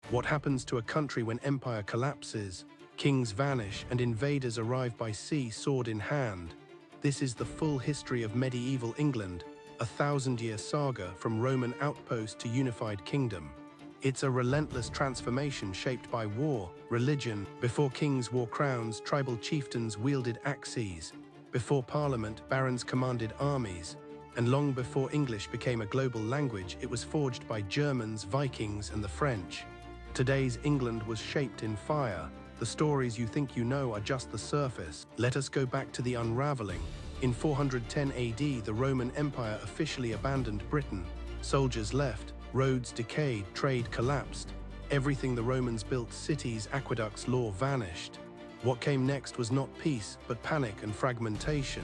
What happens to a country when empire collapses, kings vanish, and invaders arrive by sea sword in hand? This is the full history of medieval England, a thousand-year saga from Roman outpost to unified kingdom. It's a relentless transformation shaped by war, religion. Before kings wore crowns, tribal chieftains wielded axes. Before parliament, barons commanded armies. And long before English became a global language, it was forged by Germans, Vikings, and the French. Today's England was shaped in fire. The stories you think you know are just the surface. Let us go back to the unraveling. In 410 AD, the Roman Empire officially abandoned Britain. Soldiers left, roads decayed, trade collapsed. Everything the Romans built, cities, aqueducts, law, vanished. What came next was not peace, but panic and fragmentation.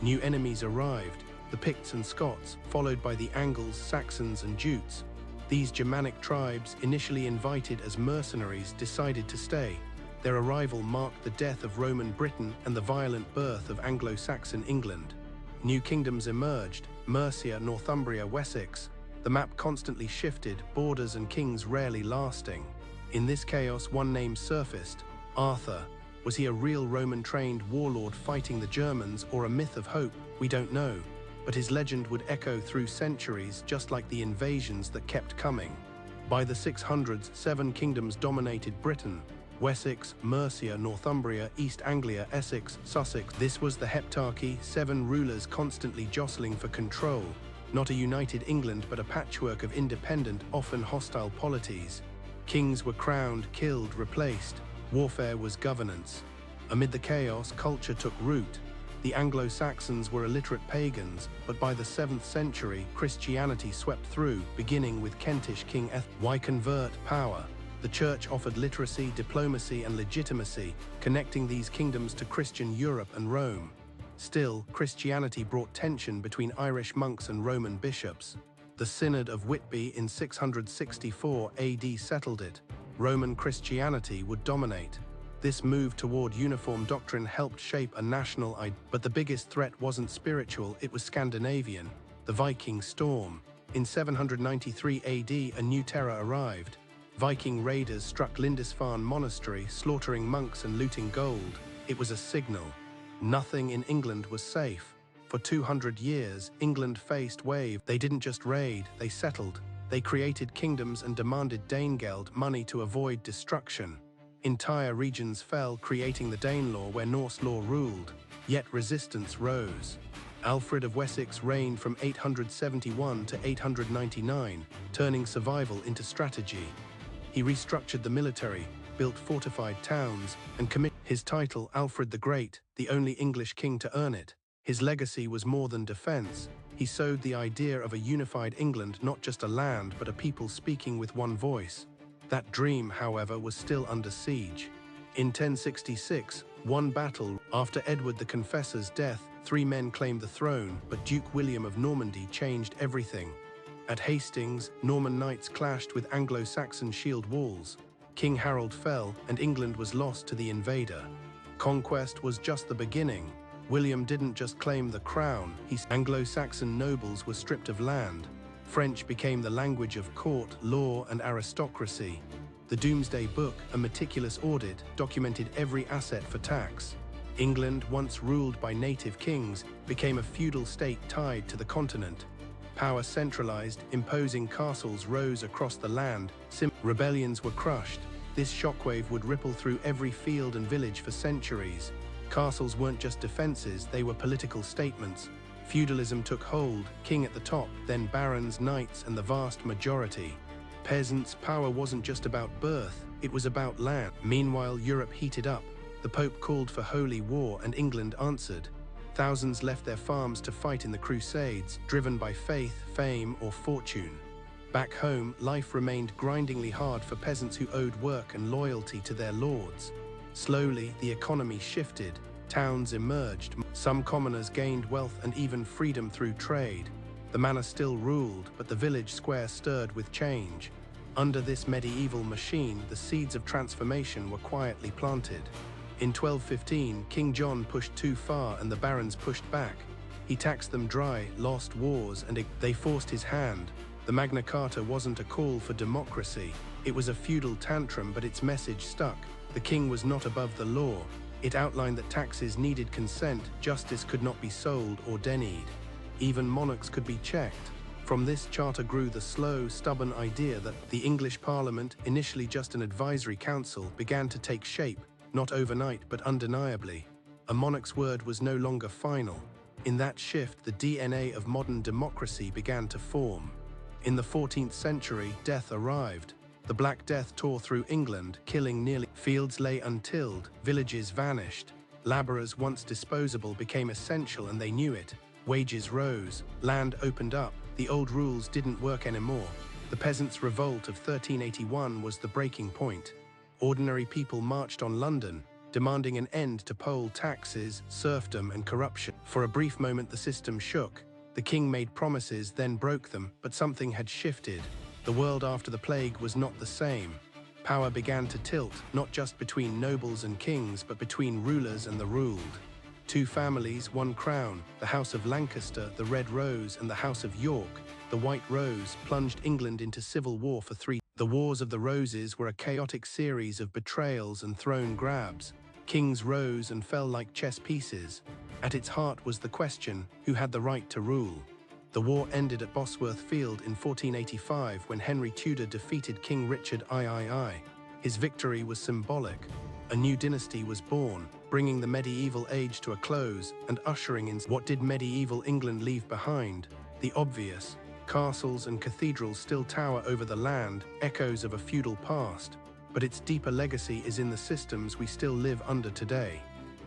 New enemies arrived, the Picts and Scots, followed by the Angles, Saxons, and Jutes. These Germanic tribes, initially invited as mercenaries, decided to stay. Their arrival marked the death of Roman Britain and the violent birth of Anglo-Saxon England. New kingdoms emerged: Mercia, Northumbria, Wessex. The map constantly shifted, borders and kings rarely lasting. In this chaos, one name surfaced: Arthur. Was he a real Roman-trained warlord fighting the Germans, or a myth of hope? We don't know. But his legend would echo through centuries, just like the invasions that kept coming. By the 600s, 7 kingdoms dominated Britain: Wessex, Mercia, Northumbria, East Anglia, Essex, Sussex. This was the heptarchy, 7 rulers constantly jostling for control. Not a united England, but a patchwork of independent, often hostile polities. Kings were crowned, killed, replaced. Warfare was governance. Amid the chaos, culture took root. The Anglo-Saxons were illiterate pagans, but by the 7th century, Christianity swept through, beginning with Kentish King Ethelred. Why convert? Power. The Church offered literacy, diplomacy, and legitimacy, connecting these kingdoms to Christian Europe and Rome. Still, Christianity brought tension between Irish monks and Roman bishops. The Synod of Whitby in 664 AD settled it. Roman Christianity would dominate. This move toward uniform doctrine helped shape a national identity. But the biggest threat wasn't spiritual, it was Scandinavian: the Viking storm. In 793 AD, a new terror arrived. Viking raiders struck Lindisfarne Monastery, slaughtering monks and looting gold. It was a signal. Nothing in England was safe. For 200 years, England faced wave. They didn't just raid, they settled. They created kingdoms and demanded Danegeld, money to avoid destruction. Entire regions fell, creating the Danelaw where Norse law ruled. Yet resistance rose. Alfred of Wessex reigned from 871 to 899, turning survival into strategy. He restructured the military, built fortified towns, and committed his title, Alfred the Great, the only English king to earn it. His legacy was more than defense. He sowed the idea of a unified England, not just a land, but a people speaking with one voice. That dream, however, was still under siege. In 1066, one battle, after Edward the Confessor's death, 3 men claimed the throne, but Duke William of Normandy changed everything. At Hastings, Norman knights clashed with Anglo-Saxon shield walls. King Harold fell, and England was lost to the invader. Conquest was just the beginning. William didn't just claim the crown, Anglo-Saxon nobles were stripped of land. French became the language of court, law, and aristocracy. The Domesday Book, a meticulous audit, documented every asset for tax. England, once ruled by native kings, became a feudal state tied to the continent. Power centralized, imposing castles rose across the land. Rebellions were crushed. This shockwave would ripple through every field and village for centuries. Castles weren't just defenses, they were political statements. Feudalism took hold, king at the top, then barons, knights, and the vast majority. Peasants' power wasn't just about birth, it was about land. Meanwhile, Europe heated up. The Pope called for holy war, and England answered. Thousands left their farms to fight in the Crusades, driven by faith, fame, or fortune. Back home, life remained grindingly hard for peasants who owed work and loyalty to their lords. Slowly, the economy shifted. Towns emerged. Some commoners gained wealth and even freedom through trade. The manor still ruled, but the village square stirred with change. Under this medieval machine, the seeds of transformation were quietly planted. In 1215, King John pushed too far and the barons pushed back. He taxed them dry, lost wars, and they forced his hand. The Magna Carta wasn't a call for democracy, It was a feudal tantrum, but its message stuck. The king was not above the law. It outlined that taxes needed consent, justice could not be sold or denied. Even monarchs could be checked. From this charter grew the slow, stubborn idea that the English Parliament, initially just an advisory council, began to take shape, not overnight but undeniably. A monarch's word was no longer final. In that shift, the DNA of modern democracy began to form. In the 14th century, death arrived. The Black Death tore through England, killing nearly. Fields lay untilled, villages vanished. Labourers once disposable became essential, and they knew it. Wages rose, land opened up, the old rules didn't work anymore. The Peasants' Revolt of 1381 was the breaking point. Ordinary people marched on London, demanding an end to poll taxes, serfdom and corruption. For a brief moment the system shook. The king made promises, then broke them, but something had shifted. The world after the plague was not the same. Power began to tilt, not just between nobles and kings, but between rulers and the ruled. Two families, one crown, the House of Lancaster, the Red Rose, and the House of York, the White Rose, plunged England into civil war for 3. The Wars of the Roses were a chaotic series of betrayals and throne grabs. Kings rose and fell like chess pieces. At its heart was the question, who had the right to rule? The war ended at Bosworth Field in 1485 when Henry Tudor defeated King Richard III. His victory was symbolic. A new dynasty was born, bringing the medieval age to a close and ushering in. What did medieval England leave behind? The obvious. Castles and cathedrals still tower over the land, echoes of a feudal past. But its deeper legacy is in the systems we still live under today.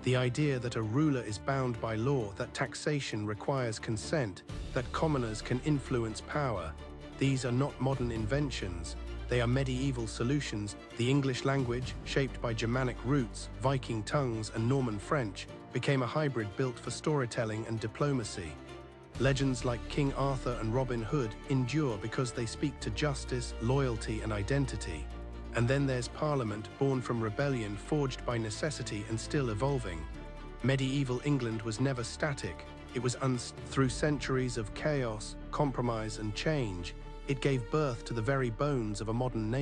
The idea that a ruler is bound by law, that taxation requires consent, that commoners can influence power. These are not modern inventions. They are medieval solutions. The English language, shaped by Germanic roots, Viking tongues, and Norman French, became a hybrid built for storytelling and diplomacy. Legends like King Arthur and Robin Hood endure because they speak to justice, loyalty, and identity. And then there's Parliament, born from rebellion, forged by necessity, and still evolving. Medieval England was never static. It was through centuries of chaos, compromise, and change. It gave birth to the very bones of a modern nation.